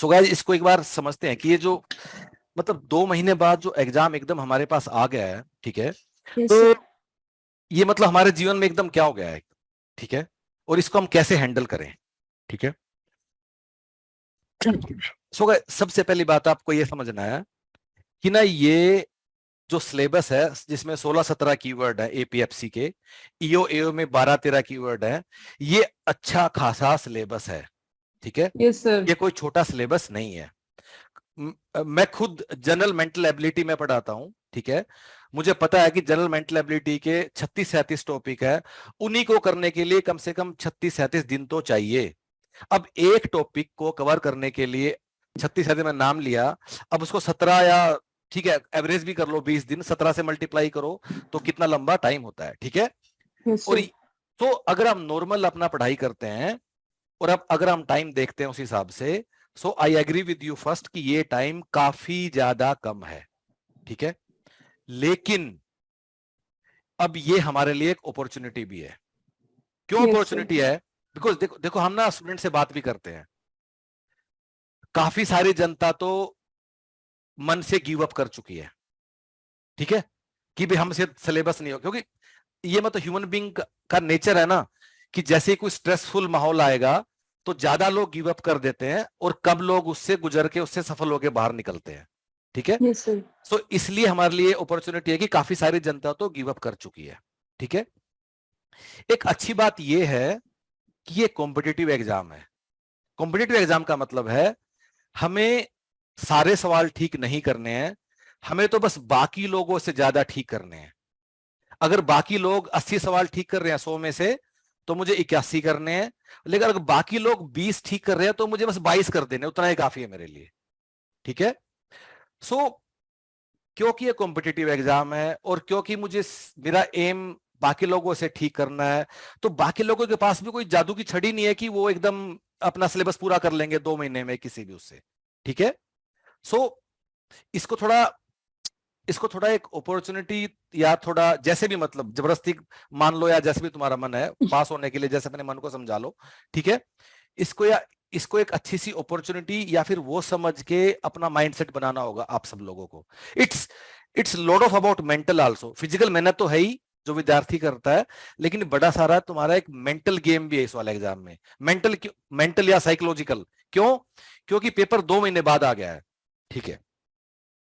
So guys इसको एक बार समझते हैं कि ये जो मतलब 2 महीने बाद जो एग्जाम एकदम हमारे पास आ गया है, ठीक है, यस तो सर। ये मतलब हमारे जीवन में एकदम क्या हो गया है, ठीक है, और इसको हम कैसे हैंडल करें, ठीक है। सो गाइस सबसे पहली बात आपको ये समझना है कि ना ये जो सिलेबस है जिसमें 16-17 कीवर्ड है एपीएफसी के, ईओ एओ में 12-13 कीवर्ड है, ये अच्छा खासा सिलेबस है, ठीक है। Yes sir. ये कोई छोटा सिलेबस नहीं है। मैं खुद जनरल मेंटल एबिलिटी में पढ़ाता हूं, ठीक है। मुझे पता है कि जनरल मेंटल एबिलिटी के 36-37 टॉपिक है, उन्हीं को करने के लिए कम से कम 36-37 दिन तो चाहिए। अब एक टॉपिक को कवर करने के लिए 36-37 में नाम लिया, अब उसको 17 या ठीक है एवरेज भी कर लो 20 दिन, 17 से मल्टीप्लाई करो तो कितना लंबा टाइम होता है, ठीक है। यस और सर। तो अगर हम नॉर्मल अपना पढ़ाई करते हैं और अब अगर हम टाइम देखते हैं उस हिसाब से, so I agree with you first कि ये टाइम काफी ज्यादा कम है, ठीक है। लेकिन अब ये हमारे लिए एक अपॉर्चुनिटी भी है। क्यों यस सर। अपॉर्चुनिटी है? बिकॉज देखो देखो हम ना स्टूडेंट से बात भी करते हैं, काफी सारी जनता तो मन से गिव अप कर चुकी है, ठीक है, कि भी हमसे सिलेबस नहीं हो, क्योंकि ये मतलब ह्यूमन बीइंग का नेचर है ना कि जैसे ही कोई स्ट्रेसफुल माहौल आएगा तो ज्यादा लोग गिव अप कर देते हैं और कब लोग उससे गुजर के उससे सफल होकर बाहर निकलते हैं, ठीक है। Yes sir. सो इसलिए हमारे लिए अपॉर्चुनिटी है कि काफी सारी जनता तो गिव अप कर चुकी है, ठीक है। एक अच्छी बात यह है कि ये कॉम्पिटिटिव एग्जाम है। कॉम्पिटिटिव एग्जाम का मतलब है हमें सारे सवाल ठीक नहीं करने हैं, हमें तो बस बाकी लोगों से ज्यादा ठीक करने हैं। अगर बाकी लोग 80 सवाल ठीक कर रहे हैं 100 में से, तो मुझे 81 करने हैं, लेकिन अगर बाकी लोग 20 ठीक कर रहे हैं तो मुझे बस 22 कर देने, उतना ही काफी है मेरे लिए, ठीक है। सो क्योंकि ये कॉम्पिटिटिव एग्जाम है और क्योंकि मुझे मेरा एम बाकी लोगों से ठीक करना है, तो बाकी लोगों के पास भी कोई जादू की छड़ी नहीं है कि वो एकदम अपना सिलेबस पूरा कर लेंगे 2 महीने में किसी भी उससे, ठीक है। सो इसको थोड़ा इसको थोड़ा एक अपॉर्चुनिटी या थोड़ा जैसे भी मतलब जबरदस्ती मान लो या जैसे भी तुम्हारा मन है पास होने के लिए, जैसे अपने मन को समझा लो, ठीक है। इसको या इसको एक अच्छी सी अपॉर्चुनिटी या फिर वो समझ के अपना माइंडसेट बनाना होगा आप सब लोगों को। It's it's lot of about mental also. Physical मेहनत तो है ही जो विद्यार्थी करता है, लेकिन बड़ा सारा तुम्हारा एक मेंटल गेम भी है इस वाले एग्जाम में। मेंटल या साइकोलॉजिकल। क्यों? क्योंकि पेपर 2 महीने बाद आ गया है, ठीक है।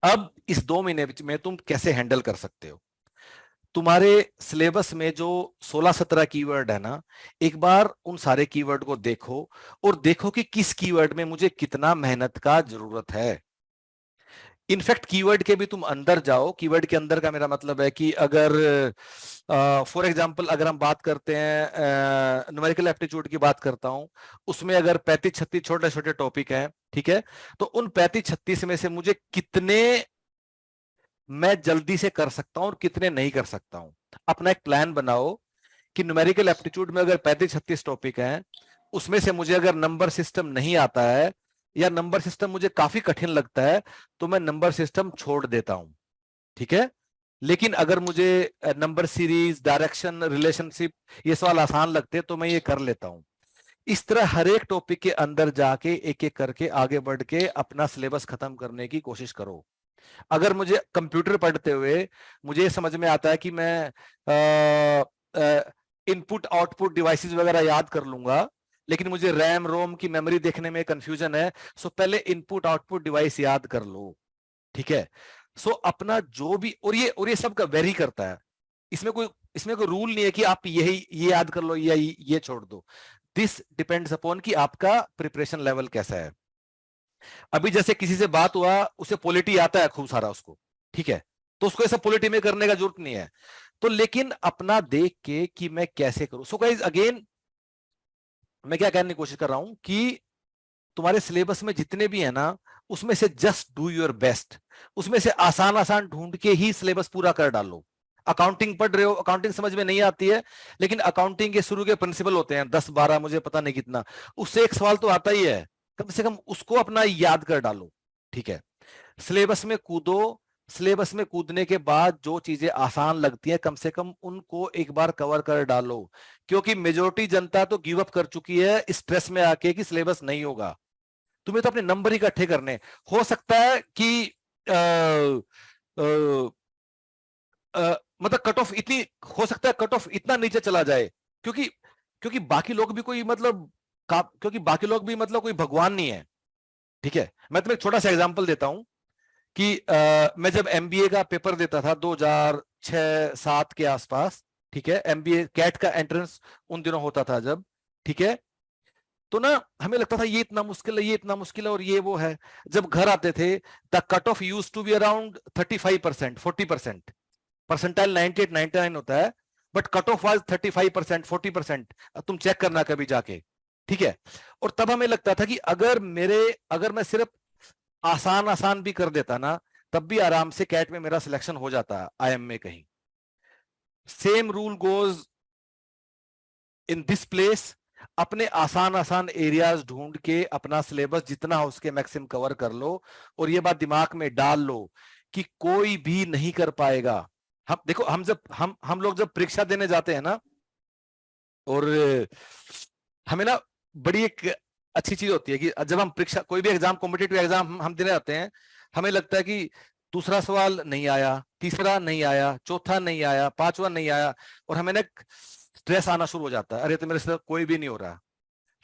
अब इस 2 महीने में तुम कैसे हैंडल कर सकते हो? तुम्हारे सिलेबस में जो 16-17 कीवर्ड है ना, एक बार उन सारे कीवर्ड को देखो और देखो कि किस कीवर्ड में मुझे कितना मेहनत का जरूरत है। इनफैक्ट कीवर्ड के भी तुम अंदर जाओ। कीवर्ड के अंदर का मेरा मतलब है कि अगर फॉर एग्जांपल अगर हम बात करते हैं न्यूमेरिकल एप्टीट्यूड की बात करता हूं, उसमें अगर 35-36 छोटे छोटे टॉपिक हैं, ठीक है, तो उन 35-36 में से मुझे कितने मैं जल्दी से कर सकता हूं और कितने नहीं कर सकता हूं। अपना एक प्लान बनाओ कि न्यूमेरिकल एप्टीट्यूड में अगर 35-36 टॉपिक हैं, उसमें से मुझे अगर नंबर सिस्टम नहीं आता है या नंबर सिस्टम मुझे काफी कठिन लगता है तो मैं नंबर सिस्टम छोड़ देता हूं, ठीक है। लेकिन अगर मुझे नंबर सीरीज, डायरेक्शन, रिलेशनशिप ये सवाल आसान लगते हैं तो मैं ये कर लेता हूं। इस तरह हर एक टॉपिक के अंदर जाके एक एक करके आगे बढ़ के अपना सिलेबस खत्म करने की कोशिश करो। अगर मुझे कंप्यूटर पढ़ते हुए मुझे समझ में आता है कि मैं इनपुट आउटपुट डिवाइसेस वगैरह याद कर लूंगा, लेकिन मुझे रैम रोम की मेमोरी देखने में कंफ्यूजन है, सो पहले इनपुट आउटपुट डिवाइस याद कर लो, ठीक है। सो अपना जो भी और ये सब का वेरी करता है। इसमें कोई रूल नहीं है कि आप ये याद कर लो या ये छोड़ दो। दिस डिपेंड्स अपॉन कि आपका प्रिपरेशन लेवल कैसा है। अभी जैसे किसी से बात हुआ, उसे पॉलिटी आता है खूब सारा उसको, ठीक है, तो उसको ऐसा पॉलिटी में करने का जरूरत नहीं है। तो लेकिन अपना देख के कि मैं कैसे करूं। सो गाइस अगेन मैं क्या कहने की कोशिश कर रहा हूं कि तुम्हारे सिलेबस में जितने भी है ना, उसमें से जस्ट डू योर बेस्ट। उसमें से आसान आसान ढूंढ के ही सिलेबस पूरा कर डालो। अकाउंटिंग पढ़ रहे हो, अकाउंटिंग समझ में नहीं आती है, लेकिन अकाउंटिंग के शुरू के प्रिंसिपल होते हैं 10-12, मुझे पता नहीं कितना, उससे एक सवाल तो आता ही है, कम से कम उसको अपना याद कर डालो, ठीक है। सिलेबस में कूदो। सिलेबस में कूदने के बाद जो चीजें आसान लगती हैं कम से कम उनको एक बार कवर कर डालो, क्योंकि मेजोरिटी जनता तो गिव अप कर चुकी है स्ट्रेस में आके कि सिलेबस नहीं होगा। तुम्हें तो अपने नंबर ही इकट्ठे करने। हो सकता है कि मतलब कट ऑफ इतनी, हो सकता है कट ऑफ इतना नीचे चला जाए, क्योंकि क्योंकि बाकी लोग भी कोई मतलब क्योंकि बाकी लोग भी मतलब कोई भगवान नहीं है। ठीक है, मैं तुम्हें एक छोटा सा एग्जांपल देता हूं कि मैं जब एमबीए का पेपर देता था 2006-7 के आसपास, ठीक है, एमबीए कैट का एंट्रेंस उन दिनों होता था जब, ठीक है, तो ना हमें लगता था ये इतना मुश्किल है, ये इतना मुश्किल है, और ये वो है। जब घर आते थे, the cut off used to be around 35%, 40%। Percentile 98 99 होता है, बट कट ऑफ वाज 35%, 40%। तुम चेक करना कभी जाके, ठीक है। और तब हमें लगता था कि अगर मैं सिर्फ आसान आसान भी कर देता ना, तब भी आराम से कैट में मेरा सिलेक्शन हो जाता आईएम में कहीं। Same rule goes in this place. अपने आसान आसान एरियाज ढूंढ के अपना सिलेबस जितना हो उसके मैक्सिमम कवर कर लो, और ये बात दिमाग में डाल लो कि कोई भी नहीं कर पाएगा। हम देखो, हम लोग जब परीक्षा देने जाते हैं ना, और हमें ना बड़ी एक अच्छी चीज होती है कि जब हम परीक्षा, कोई भी एग्जाम, कॉम्पिटेटिव एग्जाम हम देने जाते हैं, हमें लगता है कि दूसरा सवाल नहीं आया, तीसरा नहीं आया, चौथा नहीं आया, पांचवा नहीं आया, और हमें ना स्ट्रेस आना शुरू हो जाता है, अरे तो मेरे से कोई भी नहीं हो रहा।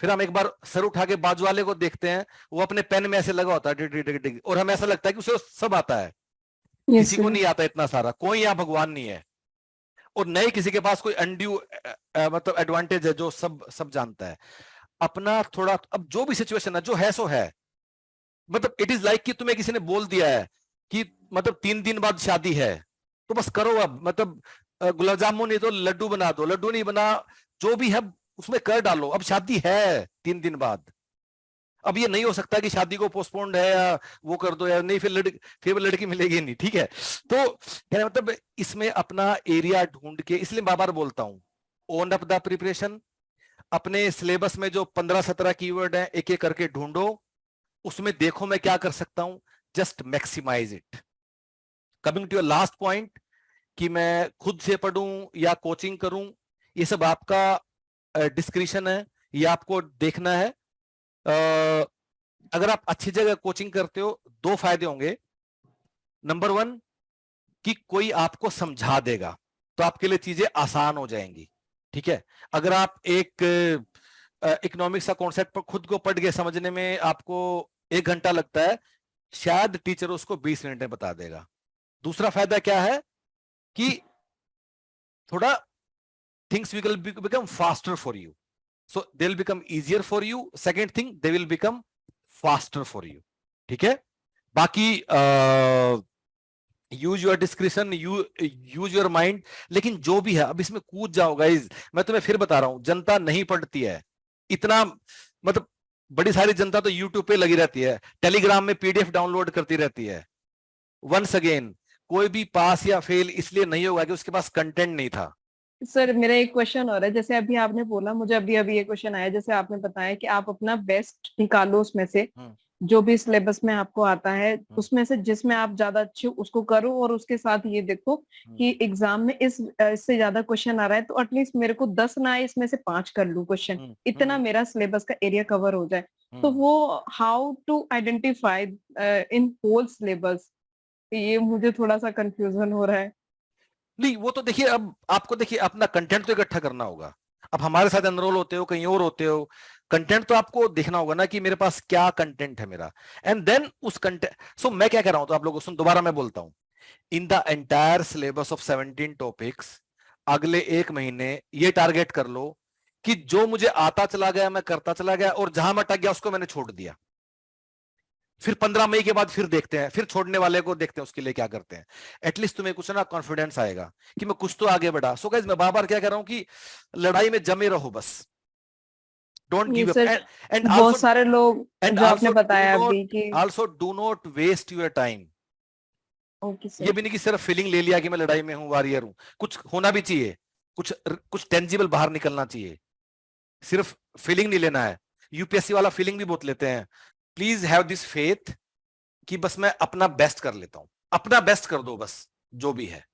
फिर हम एक बार सर उठा के बाजू वाले को देखते हैं, वो अपने पेन में ऐसे लगा होता है डिग डिग डिग डिग, और हमें ऐसा लगता है कि उसे सब आता है। किसी को नहीं आता इतना सारा, कोई यहाँ भगवान नहीं है, और नए किसी के पास कोई अनड्यू मतलब एडवांटेज है जो सब सब जानता है। अपना थोड़ा, अब जो भी सिचुएशन है जो है सो है, मतलब इट इज लाइक कि तुम्हें किसी ने बोल दिया है कि मतलब 3 दिन बाद शादी है, तो बस करो। अब मतलब गुलाब जामुन नहीं तो लड्डू बना दो, लड्डू नहीं बना, जो भी है उसमें कर डालो, अब शादी है 3 दिन बाद। अब ये नहीं हो सकता कि शादी को पोस्टपोन्ड है या वो कर दो या नहीं, फिर लड़की मिलेगी नहीं, ठीक है। तो क्या मतलब इसमें अपना एरिया ढूंढ के, इसलिए बार बार बोलता हूं, ओन अप द प्रिपरेशन। अपने सिलेबस में जो 15-17 कीवर्ड है, एक एक करके ढूंढो, उसमें देखो मैं क्या कर सकता हूं, just maximise it. Coming to your last point, कि मैं खुद से पढ़ूं या कोचिंग करूं, ये सब आपका डिस्क्रिप्शन है, ये आपको देखना है। अगर आप अच्छी जगह कोचिंग करते हो, 2 फायदे होंगे। नंबर 1, कि कोई आपको समझा देगा, तो आपके लिए चीजें आसान हो जाएंगी, ठीक है। अगर आप एक इकोनॉमिक्स का कॉन्सेप्ट पर खुद को पढ़ के समझने में आपको 1 घंटा लगता है, शायद टीचर उसको 20 मिनट में बता देगा। दूसरा फायदा क्या है कि थोड़ा things will become faster for you, so they will become easier for you. Second thing, they will become faster for you, ठीक है। बाकी use your description, use your mind. लेकिन जो भी है, अब इसमें कूद जाओ गाइज, मैं तुम्हें फिर बता रहा हूं, जनता नहीं पढ़ती है इतना, मतलब बड़ी सारी जनता तो यूट्यूब पे लगी रहती है, टेलीग्राम में पीडीएफ डाउनलोड करती रहती है। वंस अगेन, कोई भी पास या फेल इसलिए नहीं होगा कि उसके पास कंटेंट नहीं था। सर मेरा एक क्वेश्चन और है, जैसे अभी आपने बोला, मुझे अभी अभी ये क्वेश्चन आया, जैसे आपने बताया कि आप अपना बेस्ट निकालो उसमें से, जो भी सिलेबस में आपको आता है उसमें से जिसमें आप ज्यादा अच्छे उसको करो, और उसके साथ ये देखो कि एग्जाम में इससे ज्यादा क्वेश्चन आ रहा है तो एटलीस्ट मेरे को 10 ना आए, इसमें से 5 कर लूं क्वेश्चन, इतना मेरा सिलेबस का एरिया कवर हो जाए। तो वो how to identify in whole syllabus, ये मुझे थोड़ा सा कंफ्यूजन हो रहा है। नहीं, वो तो देखिए, अब आपको देखिए अपना कंटेंट तो इकट्ठा करना होगा। अब हमारे साथ एनरोल होते हो, कहीं और होते हो, कंटेंट तो आपको देखना होगा ना कि मेरे पास क्या कंटेंट है मेरा, एंड देन उस कंटेंट। सो मैं क्या कह रहा हूं, तो आप लोगों सुन, दोबारा मैं बोलता हूं, in the entire syllabus of 17 topics, अगले 1 महीने ये टारगेट कर लो कि जो मुझे आता चला गया मैं करता चला गया, और जहां मैं अटक गया उसको मैंने छोड़ दिया। फिर 15 मई के बाद फिर देखते हैं, फिर छोड़ने वाले को देखते हैं उसके लिए क्या करते हैं। एटलीस्ट तुम्हें कुछ ना कॉन्फिडेंस आएगा कि मैं कुछ तो आगे बढ़ा। सो गाइस, मैं बार बार क्या कह रहा हूं कि लड़ाई में जमे रहो बस, डोंट ये गिव अप। सर एंड बहुत आल्सो सारे लोग एंड जो आपने आल्सो डू बताया नॉट अभी कि also do not waste your time. Okay ये सर। भी नहीं कि सिर्फ फीलिंग ले लिया कि मैं लड़ाई में हूं, वॉरियर हूं, कुछ होना भी चाहिए, कुछ टेंजिबल बाहर निकलना चाहिए, सिर्फ फीलिंग नहीं लेना है। यूपीएससी वाला फीलिंग भी बहुत लेते हैं। प्लीज हैव दिस फेथ कि बस मैं अपना बेस्ट कर लेता हूं, अपना बेस्ट कर दो बस, जो भी है।